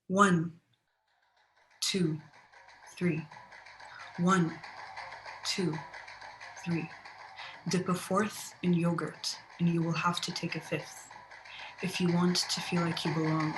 1, 2, 3. 1, 2, 3. Dip a fourth in yogurt, and you will have to take a fifth if you want to feel like you belong.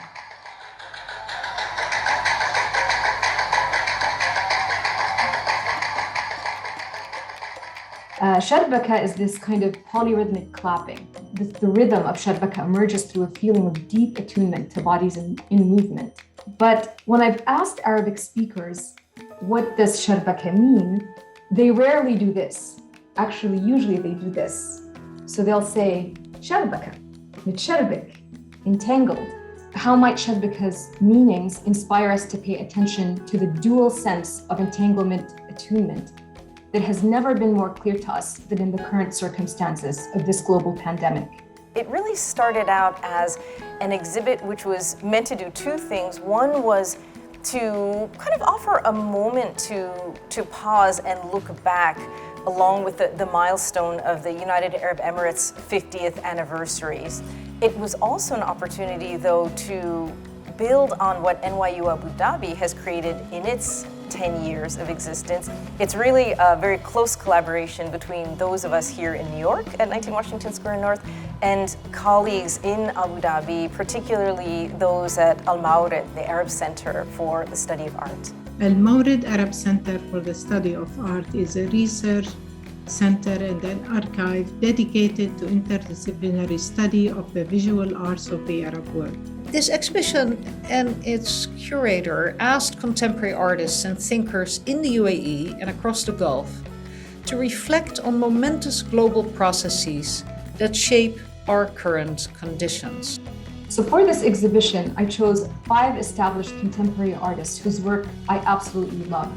Sharbaka is this kind of polyrhythmic clapping. The rhythm of Sharbaka emerges through a feeling of deep attunement to bodies in movement. But when I've asked Arabic speakers, what does Sharbaka mean? They rarely do this. Actually, usually they do this. So they'll say, Sharbaka, mitsharbik, entangled. How might Sharbaka's meanings inspire us to pay attention to the dual sense of entanglement, attunement, that has never been more clear to us than in the current circumstances of this global pandemic? It really started out as an exhibit which was meant to do two things. One was to kind of offer a moment to pause and look back along with the milestone of the United Arab Emirates 50th anniversaries. It was also an opportunity, though, to build on what NYU Abu Dhabi has created in its 10 years of existence. It's really a very close collaboration between those of us here in New York at 19 Washington Square North and colleagues in Abu Dhabi, particularly those at Al-Mawrid, the Arab Center for the Study of Art. Al-Mawrid Arab Center for the Study of Art is a research center and an archive dedicated to interdisciplinary study of the visual arts of the Arab world. This exhibition and its curator asked contemporary artists and thinkers in the UAE and across the Gulf to reflect on momentous global processes that shape our current conditions. So for this exhibition, I chose 5 established contemporary artists whose work I absolutely love.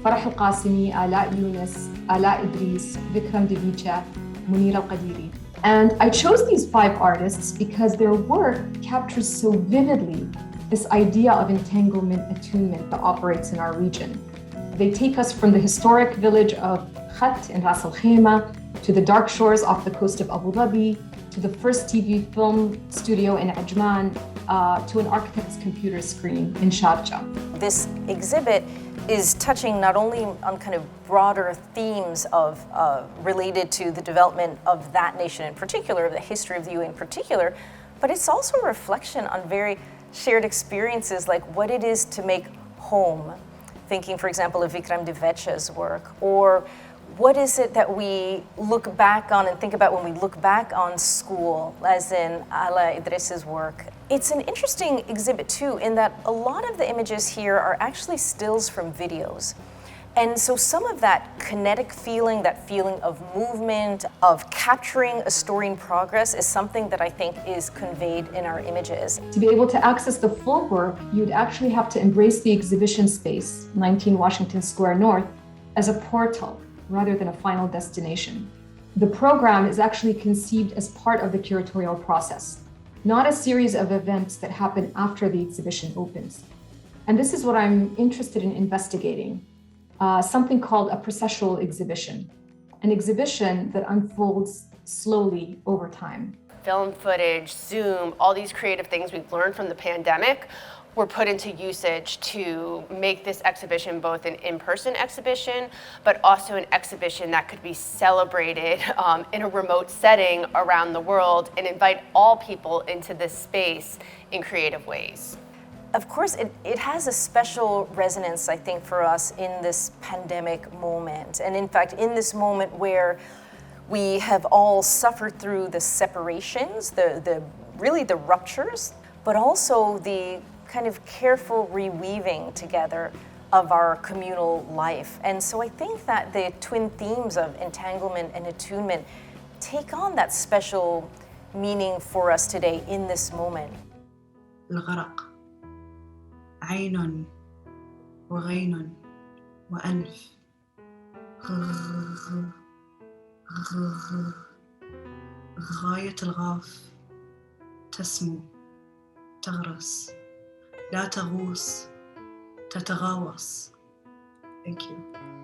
Farah Qasimi, Alaa, Younis, Edris, Vikram, Divecha, Monira, Qadiri. And I chose these 5 artists because their work captures so vividly this idea of entanglement, attunement that operates in our region. They take us from the historic village of Khat in Ras Al Khaimah to the dark shores off the coast of Abu Dhabi, to the first TV film studio in Ajman, to an architect's computer screen in Sharjah. This exhibit is touching not only on kind of broader themes of related to the development of that nation in particular, the history of the UAE in particular, but it's also a reflection on very shared experiences like what it is to make home. Thinking, for example, of Vikram Divecha's work, or what is it that we look back on and think about when we look back on school, as in Alaa Edris's work. It's an interesting exhibit too, in that a lot of the images here are actually stills from videos. And so some of that kinetic feeling, that feeling of movement, of capturing a story in progress is something that I think is conveyed in our images. To be able to access the full work, you'd actually have to embrace the exhibition space, 19 Washington Square North, as a portal rather than a final destination. The program is actually conceived as part of the curatorial process, not a series of events that happen after the exhibition opens. And this is what I'm interested in investigating, something called a processual exhibition, an exhibition that unfolds slowly over time. Film footage, Zoom, all these creative things we've learned from the pandemic were put into usage to make this exhibition both an in-person exhibition, but also an exhibition that could be celebrated in a remote setting around the world and invite all people into this space in creative ways. Of course, it has a special resonance, I think, for us in this pandemic moment. And in fact, in this moment where we have all suffered through the separations, really the ruptures, but also the kind of careful reweaving together of our communal life. And so I think that the twin themes of entanglement and attunement take on that special meaning for us today in this moment. الغرق عين وغين وأنف غاية الغاف تسمو تغرس لا تغوص تتغاوص. Thank you.